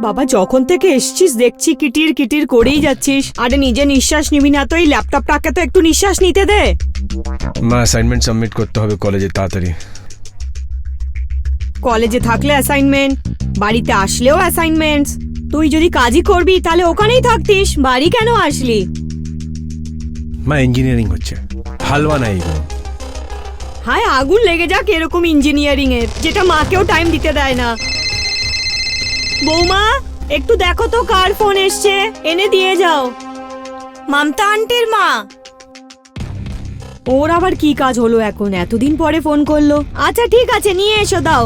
বাবা যখন থেকে এসছিস দেখছি কিটির কিটির করেই যাচ্ছিস। আরে নিজে নিঃশ্বাস নিবি না তো এই ল্যাপটপটাকে তো একটু নিঃশ্বাস নিতে দে। মা অ্যাসাইনমেন্ট সাবমিট করতে হবে কলেজে তাড়াতাড়ি। কলেজে থাকলে অ্যাসাইনমেন্ট, বাড়িতে আসলেও অ্যাসাইনমেন্টস। তুই যদি কাজই করবি তাহলে ওখানেই থাকতিস, বাড়ি কেন আসলি? মা ইঞ্জিনিয়ারিং হচ্ছে, হালওয়া না এগুলো। হায় আগুন লেগে যাক এরকম ইঞ্জিনিয়ারিং এর, যেটা মাকেও টাইম দিতে দেয় না। বৌমা একটু দেখো তো কার ফোন এসছে, এনে দিয়ে যাও। মমতা আন্টির মা। ওর আবার কি কাজ হলো এখন, এতদিন পরে ফোন করলো? আচ্ছা ঠিক আছে নিয়ে এসো, দাও।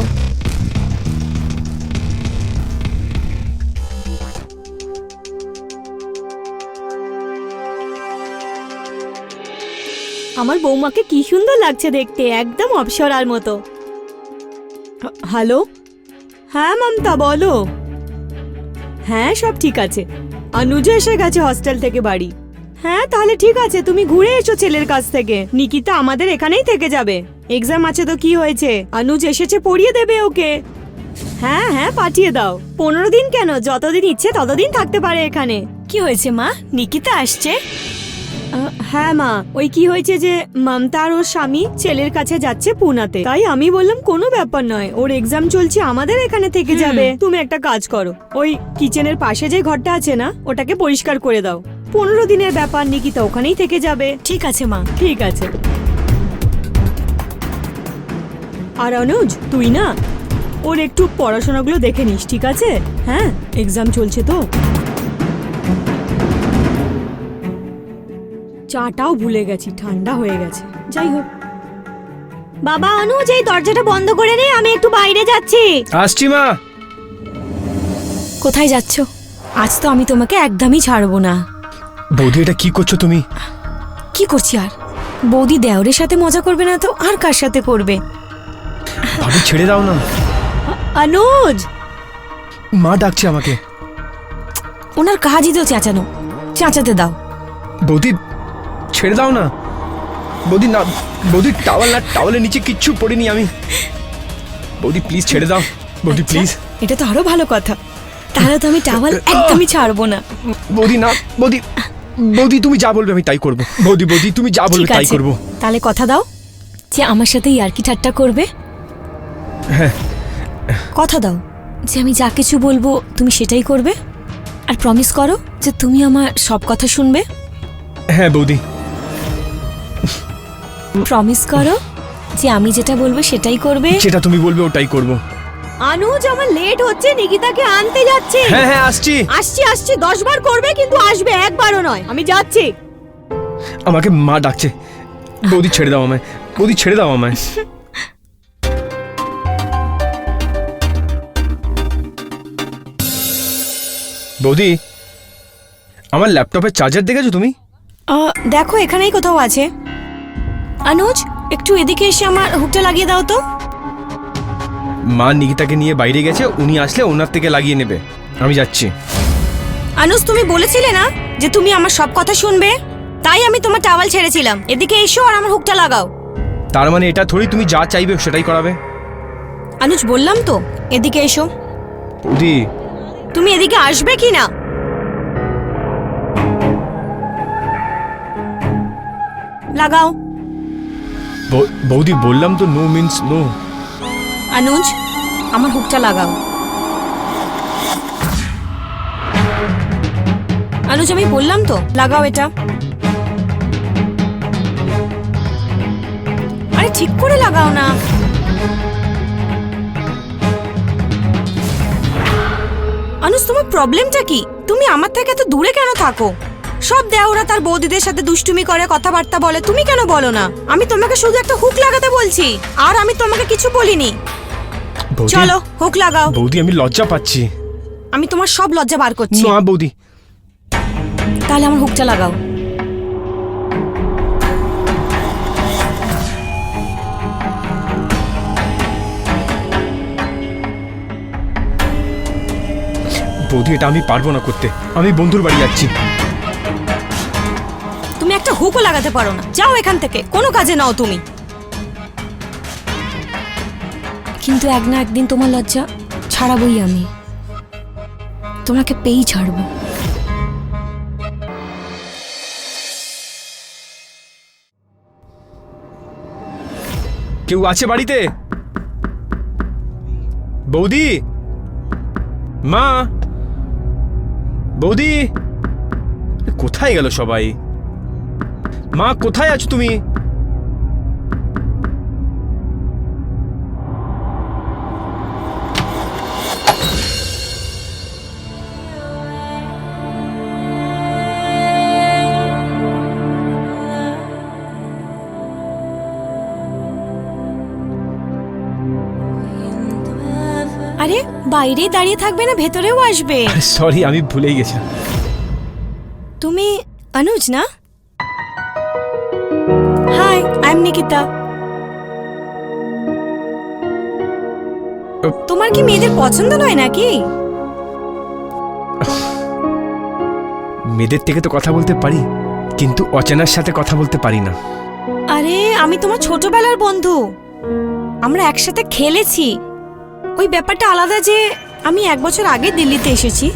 আমার বৌমাকে কি সুন্দর লাগছে দেখতে, একদম অপ্সরার মতো। হ্যালো, হ্যাঁ মমতা বলো। হ্যাঁ সব ঠিক আছে, অনুজ এসে গেছে হস্টেল থেকে বাড়ি। হ্যাঁ তাহলে ঠিক আছে, তুমি ঘুরে এসো ছেলের কাছ থেকে। নিকিতা আমাদের এখানেই থেকে যাবে, এক্সাম আছে তো কি হয়েছে, অনুজ এসেছে পড়িয়ে দেবে ওকে। হ্যাঁ হ্যাঁ পাঠিয়ে দাও। 15 দিন কেন, যতদিন ইচ্ছে ততদিন থাকতে পারে এখানে। কি হয়েছে মা, নিকিতা আসছে? হ্যাঁ মা, ওই কি হয়েছে যে মমতা আর ওর স্বামী ছেলের কাছে যাচ্ছে পুনাতে, তাই আমি বললাম কোনো ব্যাপার নয়, ওর এক্সাম চলছে আমাদের এখানে থেকে যাবে। তুমি একটা কাজ করো, ওই কিচেনের পাশে যে ঘরটা আছে না ওটাকে পরিষ্কার করে দাও। 15 দিনের ব্যাপার, নিকিতা ওখানেই থেকে যাবে। ঠিক আছে মা, ঠিক আছে। আর অনুজ তুই না ওর একটু পড়াশোনাগুলো দেখে নিস, ঠিক আছে? হ্যাঁ এক্সাম চলছে তো। চাটাও ভুলে গেছি, ঠান্ডা হয়ে গেছে। যাই হোক বাবা, অনুজ এই দরজাটা বন্ধ করে নে, আমি একটু বাইরে যাচ্ছি। আসছি মা। কোথায় যাচ্ছ? আজ তো আমি তোমাকে একদমই ছাড়বো না। বৌদি এটা কি করছো তুমি? কি করছি আর, বৌদি দেওরের সাথে মজা করবে না তো আর কার সাথে করবে? ভাবি ছেড়ে দাও না। অনুজ, মা ডাকছে আমাকে। ওনার কাজই তো চেঁচানো, চেঁচাতে দাও। বৌদি ছেড়ে দাও না। বৌদি না, বৌদি টাওয়াল না, টাওয়ালের নিচে কিচ্ছু পড়িনি আমি। বৌদি প্লিজ ছেড়ে দাও, বৌদি প্লিজ। এটা তো আরো ভালো কথা, তাহলে তো আমি টাওয়াল একদমই ছাড়বো না। বৌদি না, বৌদি, বৌদি তুমি যা বলবে আমি তাই করব। বৌদি, বৌদি তুমি যা বলবে তাই করব। তাহলে কথা দাও যে আমার সাথে ইয়ার্কি ঠাট্টা করবে। হ্যাঁ কথা দাও যে আমি যা কিছু বলবো তুমি সেটাই করবে, আর প্রমিস করো যে তুমি আমার সব কথা শুনবে। হ্যাঁ বৌদি। প্রমিস করো যে আমি যেটা বলবো সেটাই করবে। যেটা তুমি বলবে ওটাই করব। অনুজ আমার লেট হচ্ছে, নিকিতাকে আনতে যাচ্ছি। হ্যাঁ হ্যাঁ আসছি আসছি আসছি, 10 বার করবে কিন্তু আসবে, একবারও নয়। আমি যাচ্ছি। আমাকে মা ডাকছে। বৌদি ছেড়ে দাও আমায়, বৌদি ছেড়ে দাও আমায়। বৌদি আমার ল্যাপটপের চার্জার দেখেছো তুমি? দেখো এখানেই কোথাও আছে। অনুজ একটু এদিকে এসে আমার হুকটা লাগিয়ে দাও তো। মা নিকিতাকে নিয়ে বাইরে গেছে, উনি আসলে ওনার থেকে লাগিয়ে নেবে। আমি যাচ্ছি। অনুজ তুমি বলেছিলে না যে তুমি আমার সব কথা শুনবে, তাই আমি তোমার টাওয়াল ছেড়েছিলাম। এদিকে এসো আর আমার হুকটা লাগাও। তার মানে এটা থোড়ি তুমি যা চাইবে সেটাই করাবে? অনুজ বললাম তো এদিকে এসো। বৌদি তুমি এদিকে আসবে কি না? লাগাও। বৌদি বললাম তো নো মিন্স নো। অনুজ আমার হুকটা লাগাও। অনুজ আমি বললাম তো লাগাও এটা। আরে ঠিক করে লাগাও না। অনুজ তোমার প্রবলেমটা কি? তুমি আমার থেকে এত দূরে কেন থাকো? সব দেওরা তার বৌদিদের সাথে দুষ্টুমি করে, কথাবার্তা বলে, তুমি কেন বলো না? আমি তোমাকে শুধু একটা হুক লাগাতে বলছি, আর আমি তোমাকে কিছু বলিনি। চলো হুক লাগাও। বৌদি আমি লজ্জা পাচ্ছি। আমি তোমার সব লজ্জা বার করছি। না বৌদি। তাহলে আমার হুকটা লাগাও। বৌদি এটা আমি পারবো না করতে, আমি বন্ধুর বাড়ি যাচ্ছি। তুমি একটা হুকও লাগাতে পারো না, যাও এখান থেকে, কোনো কাজে নাও তুমি। কিন্তু এক না একদিন তোমার লজ্জা ছাড়াবই আমি। তোমাকে পেয়েই ছাড়বো। কেউ আছে বাড়িতে? বৌদি, মা, বৌদি, কোথায় গেল সবাই? মা, কোথায় আছো তুমি? আরে বাইরে দাঁড়িয়ে থাকবে না, ভেতরেও আসবে। সরি, আমি ভুলেই গেছিলাম। তুমি অনুজ না? Hi, I am Nikita. তোমার কি মেয়েদের পছন্দ নয় নাকি? মেয়েদের থেকে তো কথা বলতে পারি, কিন্তু অচেনার সাথে কথা বলতে পারি না। আরে আমি তোমার ছোটবেলার বন্ধু, আমরা একসাথে খেলেছি। ওই ব্যাপারটা আলাদা যে আমি 1 বছর আগে দিল্লিতে এসেছি।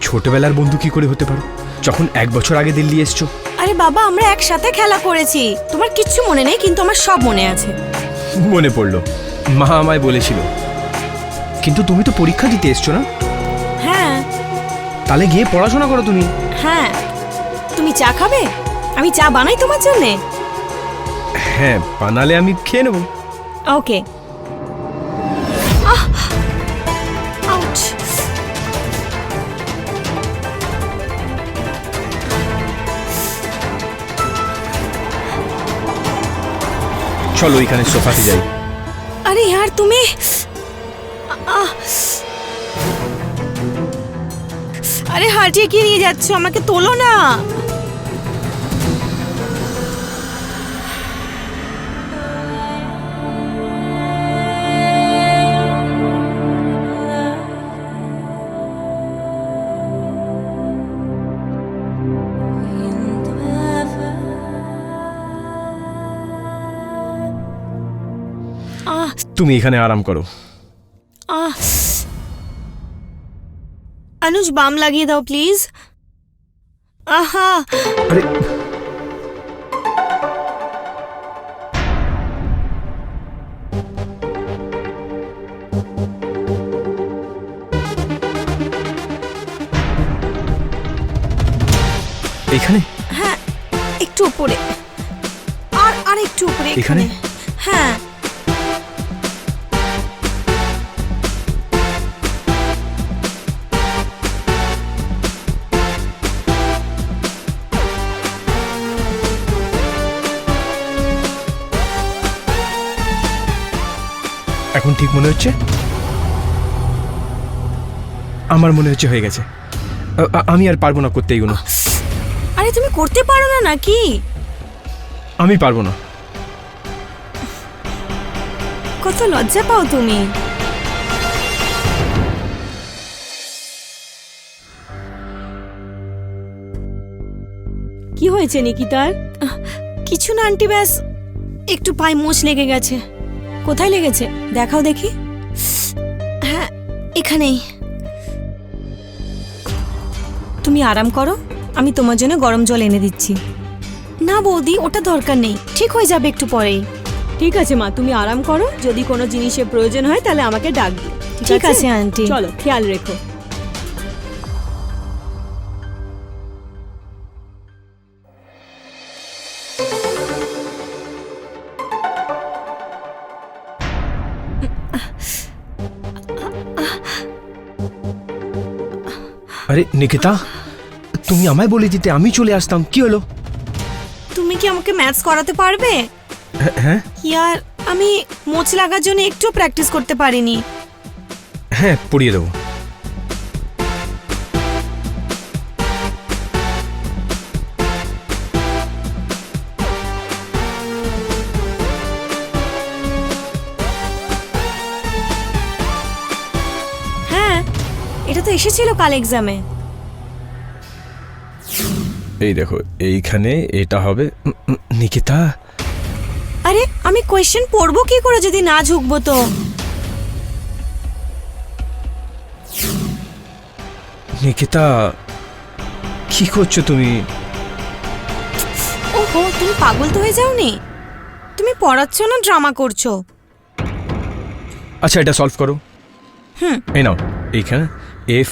ছোটবেলার বন্ধু কি করে হতে পারো যখন 1 বছর আগে দিল্লি এসছো? আরে বাবা, আমরা একসাথে খেলা করেছি। তোমার কিচ্ছু মনে নেই, কিন্তু আমার সব মনে আছে। মনে পড়লো, মা আমায় বলেছিল। কিন্তু তুমি তো পরীক্ষা দিতে এসছো না? হ্যাঁ তাহলে গিয়ে পড়াশোনা করো তুমি। হ্যাঁ, তুমি চা খাবে? আমি চা বানাই তোমার জন্যে। হ্যাঁ, বানালে আমি খেয়ে নেবো। ওকে। আউচ। চলো এখানে সোফাতে যাই। আরে यार তুমি আরে হাঁটিয়ে কি নিয়ে যাচ্ছ? আমাকে তোলো না। তুমি এখানে আরাম করো। অনুজ, বাম লাগিয়ে দাও প্লিজ। আহা, আরে এখানে? হ্যাঁ একটু উপরে, আর একটু উপরে। এখানে? হ্যাঁ। এখন ঠিক মনে হচ্ছে? আমার মনে হচ্ছে হয়ে গেছে। আমি আর পারবো না করতে এইগুলো। আরে তুমি করতে পারো না নাকি? আমি পারবো না। কত লজ্জা পাও তুমি। কি হয়েছে নিকিতার? কিছু না আন্টি, ব্যাস একটু পায়ে মোচ লেগে গেছে। কোথায় লেগেছে দেখাও দেখি। হ্যাঁ এখানেই। তুমি আরাম করো, আমি তোমার জন্য গরম জল এনে দিচ্ছি। না বৌদি, ওটা দরকার নেই, ঠিক হয়ে যাবে একটু পরেই। ঠিক আছে মা, তুমি আরাম করো। যদি কোনো জিনিসের প্রয়োজন হয় তাহলে আমাকে ডাক দিও। ঠিক আছে আন্টি। চলো, খেয়াল রেখো। আরে নিকিতা, তুমি আমায় বলে দিতে, আমি চলে আসতাম। কি হলো? তুমি কি আমাকে ম্যাথস করাতে পারবে? হ্যাঁ ইয়ার, আমি মোচ লাগার জন্য একটু প্র্যাকটিস করতে পারিনি। হ্যাঁ, পড়িয়ে দেবো। হ্যাঁ, এটা তো এসেছিল কাল এক্সামে। এই দেখো, এইখানে এটা হবে। নিকিতা, আরে আমি কোয়েশ্চেন পড়বো কি করে যদি না ঝুঁকবো তো? নিকিতা, কি করছো তুমি? ওহো, তুমি পাগল তো হয়ে যাওনি? তুমি পড়াচ্ছ না ড্রামা করছো? আচ্ছা, এটা সলভ করো। এই নাও, এইখানে এফ।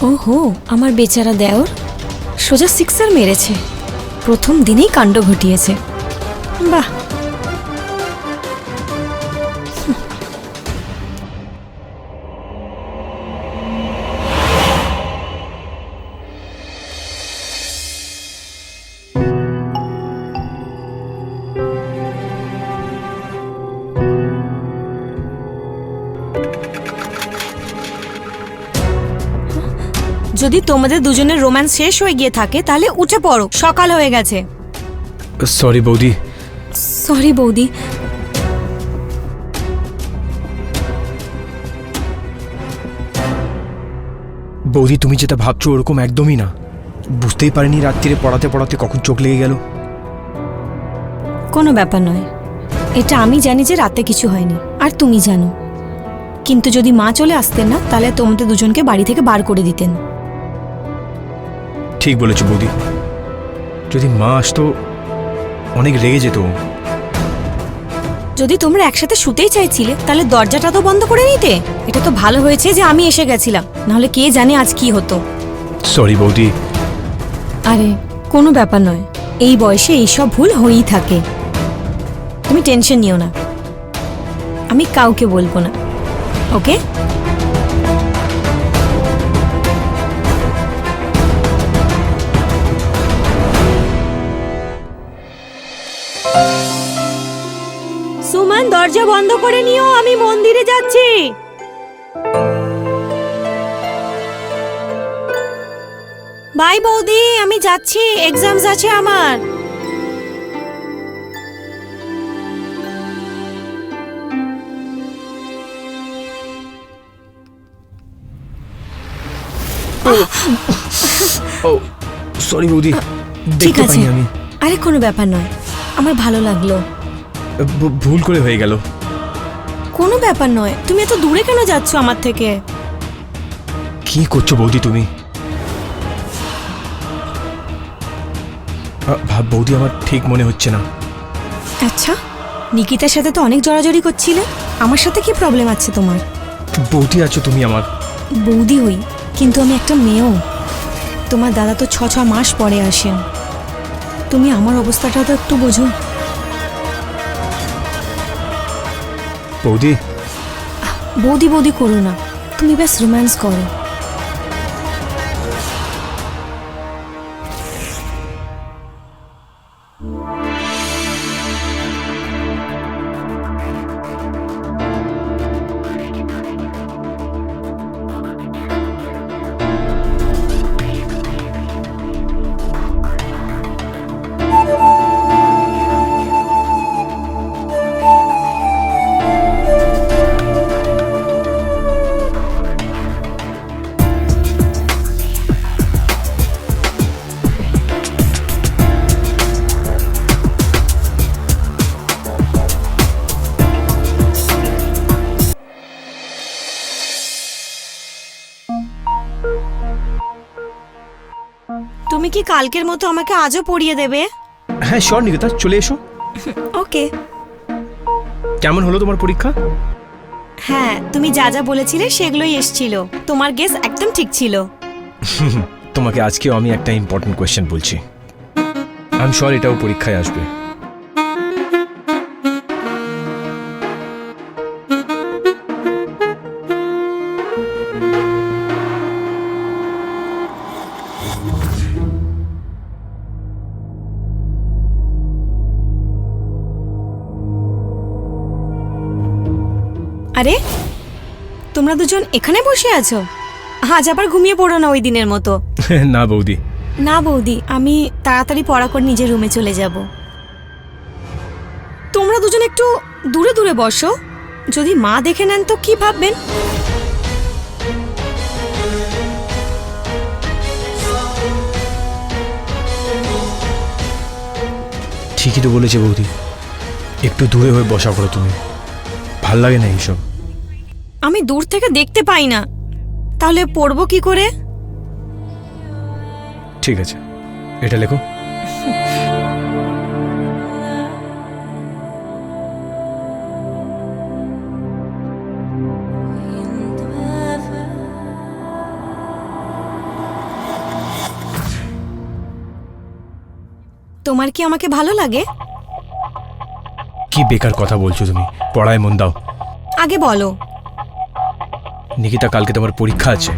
ওহো, আমার বেচারা দেওর সোজা সিক্সার মেরেছে, প্রথম দিনেই কাণ্ড ঘটিয়েছে। বাহ। যদি তোমাদের দুজনের রোম্যান্স শেষ হয়ে গিয়ে থাকে তাহলে উঠে পড়ো, সকাল হয়ে গেছে। সরি বৌদি। সরি বৌদি। বৌদি, তুমি যেটা ভাবছো ওরকম একদমই না। বুঝতেই পারিনি রাত্রিরে পড়াতে পড়াতে কখন চোখ লেগে গেল। কোনো ব্যাপার নয়, এটা আমি জানি যে রাতে কিছু হয়নি, আর তুমি জানো। কিন্তু যদি মা চলে আসতেন না তাহলে তোমাদের দুজনকে বাড়ি থেকে বার করে দিতেন। ঠিক বলেছো বৌদি, যদি মা আসতো অনেক রেগে যেত। যদি তোমরা একসাথে শুতেই চাইছিলে তাহলে দরজাটা তো বন্ধ করে নিতে। এটা তো ভালো হয়েছে যে আমি এসে গেছিলাম, নাহলে কে জানে আজ কি হতো। সরি বৌদি। আরে কোনো ব্যাপার নয়, এই বয়সে এইসব ভুল হয়েই থাকে। তুমি টেনশন নিও না, আমি কাউকে বলবো না, ওকে? সুমন, দরজা বন্ধ করে নিও, আমি মন্দিরে যাচ্ছি। বাই বৌদি, আমি যাচ্ছি, এক্সামস আছে আমার। ও সরি বৌদি, ঠিক দেখতে আছে, পাইনি আমি। আরে কোনো ব্যাপার নয়, আমার ভালো লাগলো। ভুল করে হয়ে গেল। কোনো ব্যাপার নয়, তুমি এত দূরে কেন যাচ্ছ আমার থেকে? কি করছো বৌদি তুমি? বৌদি, আমার ঠিক মনে হচ্ছে না। আচ্ছা, নিকিতার সাথে তো অনেক জড়াজড়ি করছিলে, আমার সাথে কি প্রবলেম আছে তোমার? বৌদি আছো তুমি আমার। বৌদি হই, কিন্তু আমি একটা মেয়েও। তোমার দাদা তো ছ মাস পরে আসেন, তুমি আমার অবস্থাটা তো একটু বোঝো। বৌদি, বৌদি বৌদি করো না, তুমি ব্যাস রোম্যান্স করো। কি কালকের মতো আমাকে আজও পড়িয়ে দেবে? হ্যাঁ শিওর নিকিতা, চলে এসো। ওকে। কেমন হলো তোমার পরীক্ষা? হ্যাঁ, তুমি যা যা বলেছিলে সেগুলোই এসছিল। তোমার গেস একদম ঠিক ছিল। তোমাকে আজকেও আমি একটা ইম্পর্টেন্ট কোয়েশ্চেন বলছি, আমি শিওর এটাও পরীক্ষায় আসবে। আরে, তোমরা দুজন এখানে বসে আছো? আজ আবার ঘুমিয়ে পড়ো না ওই দিনের মতো। না বৌদি। না বৌদি, আমি তাড়াতাড়ি পড়া করে নিজের রুমে চলে যাব। তোমরা দুজন একটু দূরে দূরে বসো, যদি মা দেখে নেন তো কি ভাববেন? ঠিকই তো বলেছে বৌদি, একটু দূরে হয়ে বসা করো তুমি, ভাল লাগে না এইসব। আমি দূর থেকে দেখতে পাই না, তাহলে পড়বো কি করে? ঠিক আছে, এটা লেখো। তোমার কি আমাকে ভালো লাগে? কি বেকার কথা বলছো তুমি, পড়ায় মন দাও। আগে বলো। নিকিতা, কালকে তোমার পরীক্ষা আছে,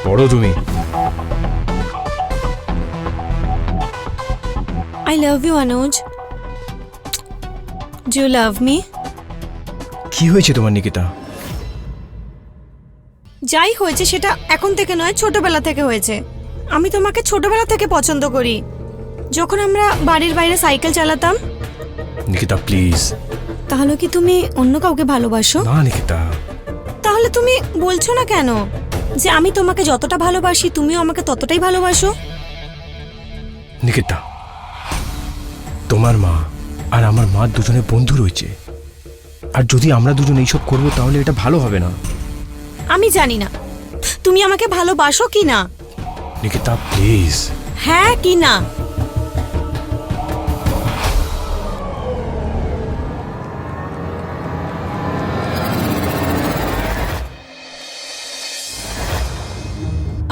পড়ো তুমি। I love you, Anuj. Do you love me? কি হয়েছে তোমার নিকিতা? যাই হয়েছে সেটা এখন থেকে নয়, ছোটবেলা থেকে হয়েছে। আমি তোমাকে ছোটবেলা থেকে পছন্দ করি, যখন আমরা বাড়ির বাইরে সাইকেল চালাতাম। নিকিতা প্লিজ। তাহলে কি তুমি অন্য কাউকে ভালোবাসো? না নিকিতা। তাহলে তুমি বলছো না কেন যে আমি তোমাকে যতটা ভালোবাসি তুমিও আমাকে ততটাই ভালোবাসো? নিকিতা, তোমার মা আর আমার মা দুজনে বন্ধু রয়েছে, আর যদি আমরা দুজন এইসব করবো তাহলে এটা ভালো হবে না। আমি জানি না তুমি আমাকে ভালোবাসো কি না। নিকিতা প্লিজ। হ্যাঁ কি না?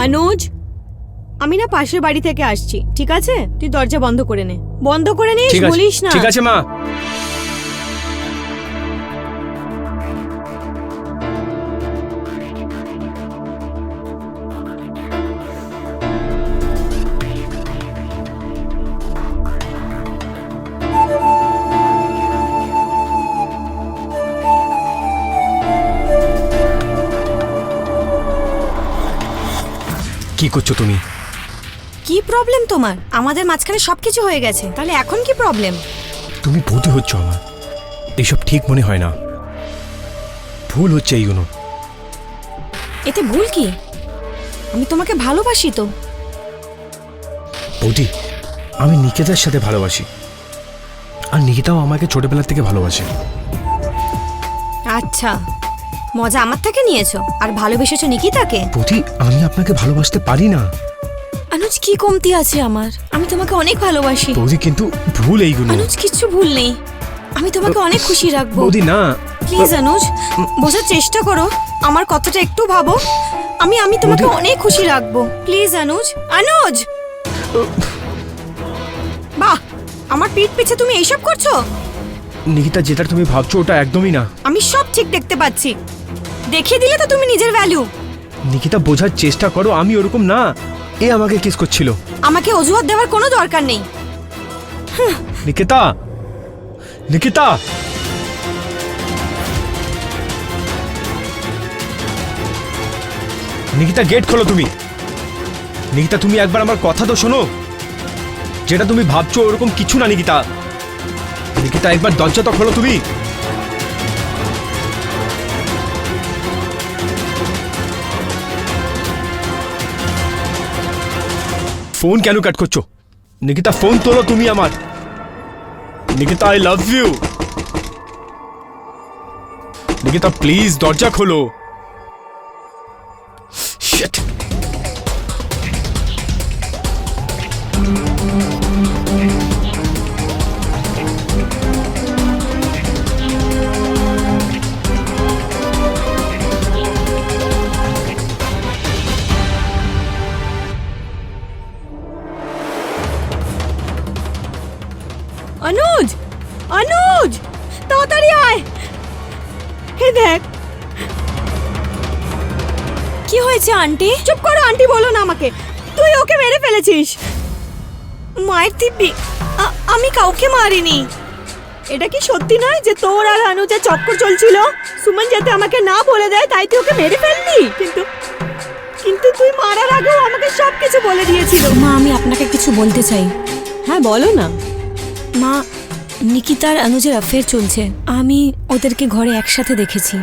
অনুজ, আমি না পাশের বাড়ি থেকে আসছি, ঠিক আছে? তুই দরজা বন্ধ করে নে। বন্ধ করে নিস, ঠিক আছে, বলিস না। ঠিক আছে মা। কি করছো তুমি? কি প্রবলেম তোমার? আমাদের মাঝখানে সবকিছু হয়ে গেছে, তাহলে এখন কি প্রবলেম? তুমি বৌদি হচ্ছ আমার, এইসব ঠিক মনে হয় না, ভুল হচ্ছে এইগুলো। এতে ভুল কি? আমি তোমাকে ভালোবাসি তো। বৌদি, আমি নিকিতার সাথে ভালোবাসি, আর নিকিতাও আমাকে ছোটবেলা থেকে ভালোবাসে। আচ্ছা, মজা আমার থেকে নিয়েছো আর ভালোবেসেছো নিকিতাকে? বৌদি, আমি আপনাকে ভালোবাসতে পারি না। অনুজ, কি কমতি আছে আমার? আমি তোমাকে অনেক ভালোবাসি। বৌদি কিন্তু ভুল এইগুলো। অনুজ, কিচ্ছু ভুল নেই, আমি তোমাকে অনেক খুশি রাখবো। বৌদি না। প্লিজ অনুজ, বোঝার চেষ্টা করো, আমার কথাটা একটু ভাবো। আমি তোমাকে অনেক খুশি রাখবো, প্লিজ অনুজ। অনুজ, বাহ, আমার পিঠ পিছে তুমি এইসব করছো? নিকিতা, যেটা তুমি ভাবছো ওটা একদমই না। আমি সব ঠিক দেখতে পাচ্ছি, দেখিয়ে দিলে তো তুমি নিজের ভ্যালু। নিকিতা, বোঝার চেষ্টা করো, আমি ওরকম না। এ আমাকে কিস করছিল। আমাকে অজুহাত দেওয়ার কোনো দরকার নেই। নিকিতা, নিকিতা, নিকিতা গেট খোলো তুমি। নিকিতা, তুমি একবার আমার কথা তো শোনো, যেটা তুমি ভাবছো ওরকম কিছু না। নিকিতা, নিকিতা একবার দরজা তো খোলো তুমি। ফোন কেন কাট করছো? নিকিতা, ফোন তোলো তুমি আমার। Nikita, I love you. Nikita please দরজা খোলো। Shit. অনুজ, অনুজ, তাড়াতাড়ি আয়। হে দেখ। কি হয়েছে আন্টি? চুপ করো, আন্টি বলো না আমাকে। তুই ওকে মেরে ফেলেছিস। মায়ের দিব্যি, আমি কাউকে মারিনি। এটা কি সত্যি নয় যে তোর আর অনুজের চক্কর চলছিল? সুমন যাতে আমাকে না বলে দেয় তাই তুই ওকে মেরে ফেললি। কিন্তু কিন্তু তুই মারার আগেও আমাকে সবকিছু বলে দিয়েছিল। মা, আমি আপনাকে কিছু বলতে চাই। হ্যাঁ বলো না। মা, নিকিতার অনুজের অ্যাফেয়ার চলছে। আমি ওদেরকে ঘরে একসাথে দেখেছি।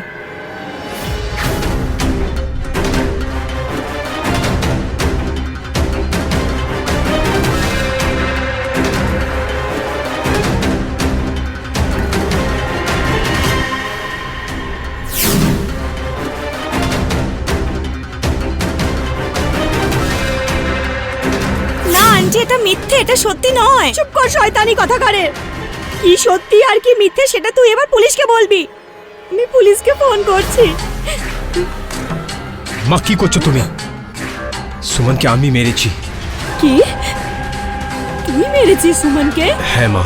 না আন্টি, এটা মিথ্যে, এটা সত্যি নয়। চুপ কর শয়তানি কথা করে। কি সত্যি আর কি মিথ্যে সেটা তুই এবার পুলিশকে বলবি। আমি পুলিশকে ফোন করছি। মা কি করছো তুমি? সুমনকে আমি মেরেছি। কি? তুই মেরেছিস সুমনকে? হ্যাঁ মা,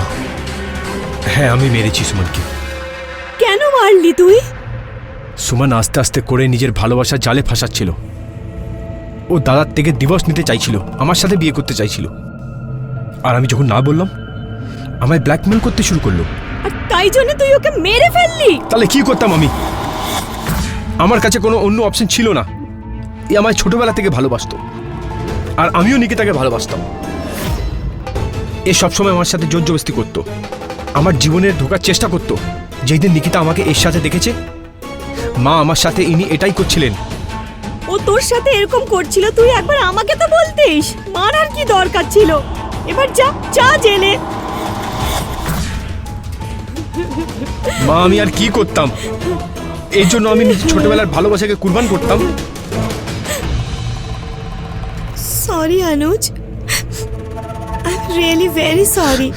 হ্যাঁ আমি মেরেছি সুমনকে। কেন মারলি তুই? সুমন আস্তে আস্তে করে নিজের ভালোবাসার জালে ফাঁসাচ্ছিল। ও দাদার থেকে ডিভোর্স নিতে চাইছিল, আমার সাথে বিয়ে করতে চাইছিল। আর আমি যখন না বললাম, আমায় ব্ল্যাকমেল করতে শুরু করলো। আর তাই জন্য তুই ওকে মেরে ফেললি? তাহলে কি করতাম আমি? আমার কাছে কোনো অন্য অপশন ছিল না। এ আমায় ছোটবেলা থেকে ভালোবাসতো, আর আমিও নিকিতাকে ভালোবাসতাম। এ সবসময় আমার সাথে জোর জবরদস্তি করতো, আমার জীবনে ঢোকার চেষ্টা করতো। যেই দিন নিকিতা আমাকে এর সাথে দেখেছে, মা আমার সাথে ইনি এটাই করছিলেন। ও তোর সাথে এরকম করছিল, তুই একবার আমাকে তো বলতিস। মারার কি দরকার ছিল? এবার যা যা জেলে। মা আমি আর কি করতাম? এই জন্য আমি নিজের ছোটবেলার ভালোবাসাকে কুরবান করতাম। Sorry Anuj, I am really very sorry.